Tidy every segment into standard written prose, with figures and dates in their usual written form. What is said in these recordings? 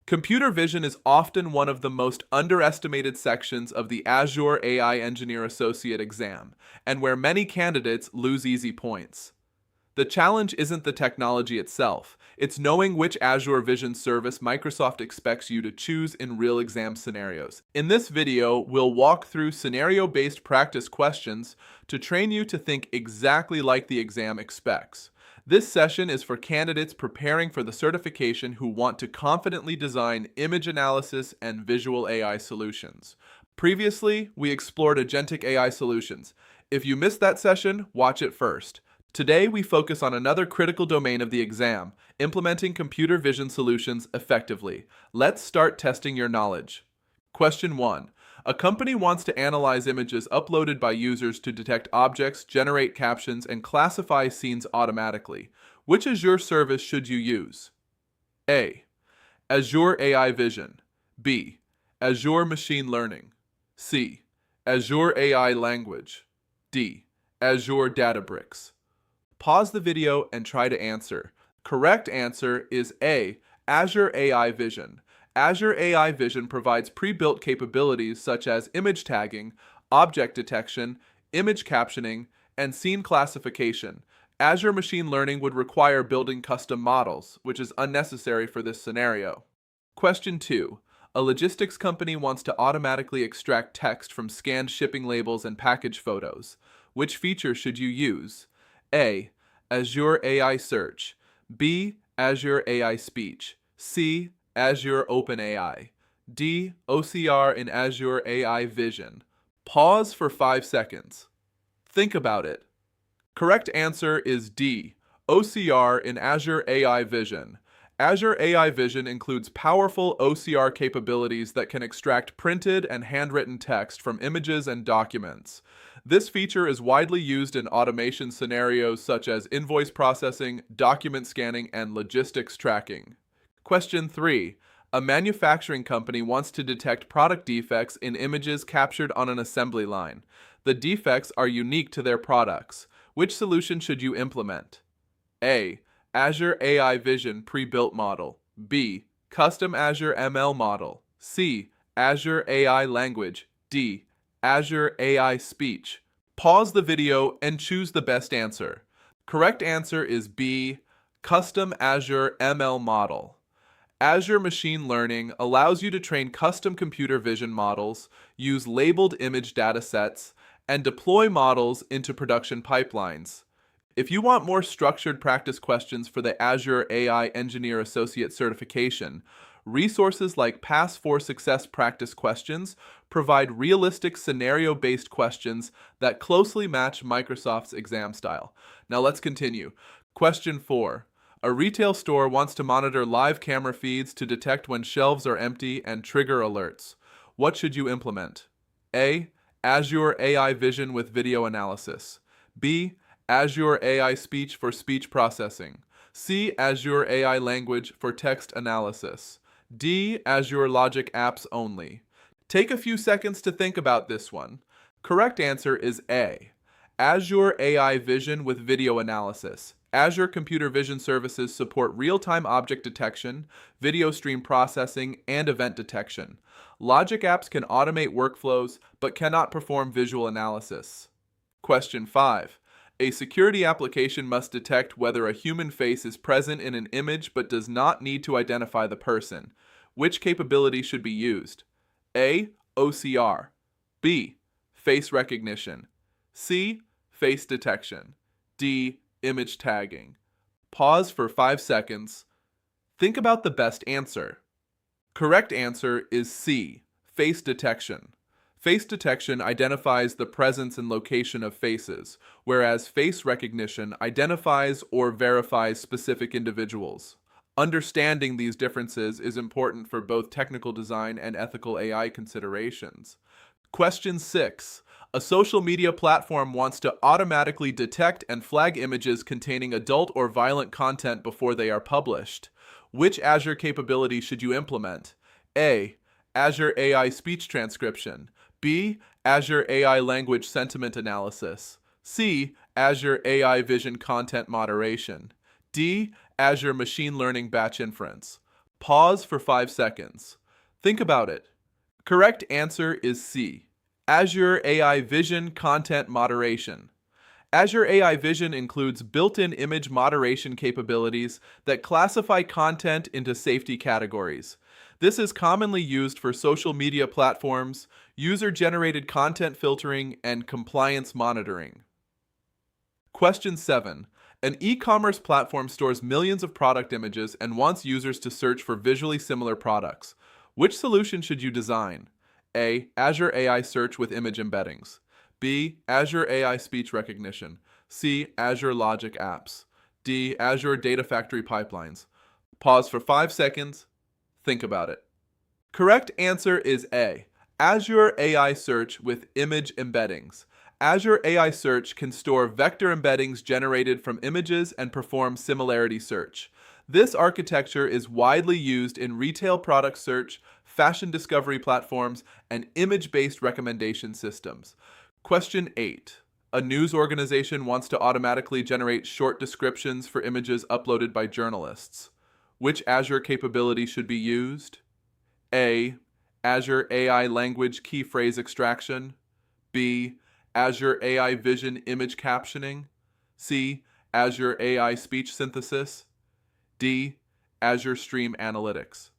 Computer vision is often one of the most underestimated sections of the Azure AI Engineer Associate exam, and where many candidates lose easy points. The challenge isn't the technology itself, it's knowing which Azure Vision service Microsoft expects you to choose in real exam scenarios. In this video, we'll walk through scenario-based practice questions to train you to think exactly like the exam expects. This session is for candidates preparing for the certification who want to confidently design image analysis and visual AI solutions. Previously, we explored agentic AI solutions. If you missed that session, watch it first. Today, we focus on another critical domain of the exam, implementing computer vision solutions effectively. Let's start testing your knowledge. Question 1. A company wants to analyze images uploaded by users to detect objects, generate captions, and classify scenes automatically. Which Azure service should you use? A. Azure AI Vision. B. Azure Machine Learning. C. Azure AI Language. D. Azure Databricks. Pause the video and try to answer. Correct answer is A. Azure AI Vision. Azure AI Vision provides pre-built capabilities such as image tagging, object detection, image captioning, and scene classification. Azure Machine Learning would require building custom models, which is unnecessary for this scenario. Question 2. A logistics company wants to automatically extract text from scanned shipping labels and package photos. Which feature should you use? A. Azure AI Search. B. Azure AI Speech. C. Azure OpenAI. D. OCR in Azure AI Vision. Pause for 5 seconds. Think about it. Correct answer is D. OCR in Azure AI Vision. Azure AI Vision includes powerful OCR capabilities that can extract printed and handwritten text from images and documents. This feature is widely used in automation scenarios such as invoice processing, document scanning, and logistics tracking. Question 3. A manufacturing company wants to detect product defects in images captured on an assembly line. The defects are unique to their products. Which solution should you implement? A. Azure AI Vision pre-built model. B. Custom Azure ML model. C. Azure AI Language. D. Azure AI Speech. Pause the video and choose the best answer. Correct answer is B. Custom Azure ML model. Azure Machine Learning allows you to train custom computer vision models, use labeled image datasets, and deploy models into production pipelines. If you want more structured practice questions for the Azure AI Engineer Associate certification, resources like Pass for Success practice questions provide realistic scenario-based questions that closely match Microsoft's exam style. Now let's continue. Question 4. A retail store wants to monitor live camera feeds to detect when shelves are empty and trigger alerts. What should you implement? A. Azure AI Vision with video analysis. B. Azure AI Speech for speech processing. C. Azure AI Language for text analysis. D. Azure Logic Apps only. Take a few seconds to think about this one. Correct answer is A. Azure AI Vision with video analysis. Azure Computer Vision Services support real-time object detection, video stream processing, and event detection. Logic apps can automate workflows, but cannot perform visual analysis. Question 5. A security application must detect whether a human face is present in an image but does not need to identify the person. Which capability should be used? A. OCR. B. Face recognition. C. Face detection. D. Image tagging. Pause for 5 seconds. Think about the best answer. Correct answer is C. Face detection. Face detection identifies the presence and location of faces, whereas face recognition identifies or verifies specific individuals. Understanding these differences is important for both technical design and ethical AI considerations. Question 6. A social media platform wants to automatically detect and flag images containing adult or violent content before they are published. Which Azure capability should you implement? A. Azure AI Speech Transcription. B. Azure AI Language Sentiment Analysis. C. Azure AI Vision Content Moderation. D. Azure Machine Learning Batch Inference. Pause for 5 seconds. Think about it. Correct answer is C. Azure AI Vision Content Moderation. Azure AI Vision includes built-in image moderation capabilities that classify content into safety categories. This is commonly used for social media platforms, user-generated content filtering, and compliance monitoring. Question 7. An e-commerce platform stores millions of product images and wants users to search for visually similar products. Which solution should you design? A. Azure AI Search with image embeddings. B. Azure AI Speech Recognition. C. Azure Logic Apps. D. Azure Data Factory Pipelines. Pause for 5 seconds. Think about it. Correct answer is A. Azure AI Search with image embeddings. Azure AI Search can store vector embeddings generated from images and perform similarity search. This architecture is widely used in retail product search, fashion discovery platforms, and image-based recommendation systems. Question 8. A news organization wants to automatically generate short descriptions for images uploaded by journalists. Which Azure capability should be used? A. Azure AI Language Key Phrase Extraction. B. Azure AI Vision Image Captioning. C. Azure AI Speech Synthesis. D. Azure Stream Analytics.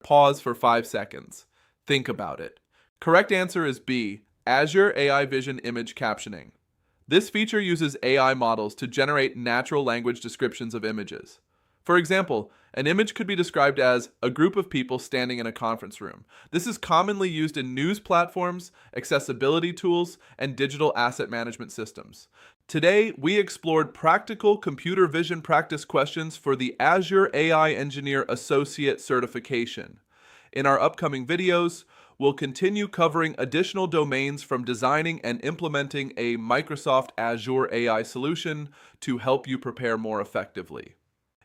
Pause for 5 seconds. Think about it. Correct answer is B. Azure AI Vision Image Captioning. This feature uses AI models to generate natural language descriptions of images. For example, an image could be described as a group of people standing in a conference room. This is commonly used in news platforms, accessibility tools, and digital asset management systems. Today, we explored practical computer vision practice questions for the Azure AI Engineer Associate certification. In our upcoming videos, we'll continue covering additional domains from designing and implementing a Microsoft Azure AI solution to help you prepare more effectively.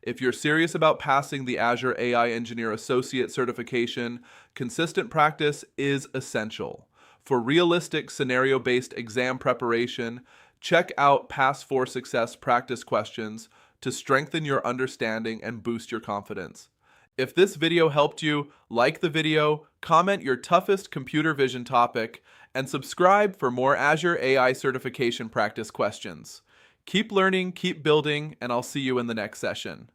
If you're serious about passing the Azure AI Engineer Associate certification, consistent practice is essential. For realistic scenario-based exam preparation, check out Pass for Success practice questions to strengthen your understanding and boost your confidence. If this video helped you, like the video, comment your toughest computer vision topic, and subscribe for more Azure AI certification practice questions. Keep learning, keep building, and I'll see you in the next session.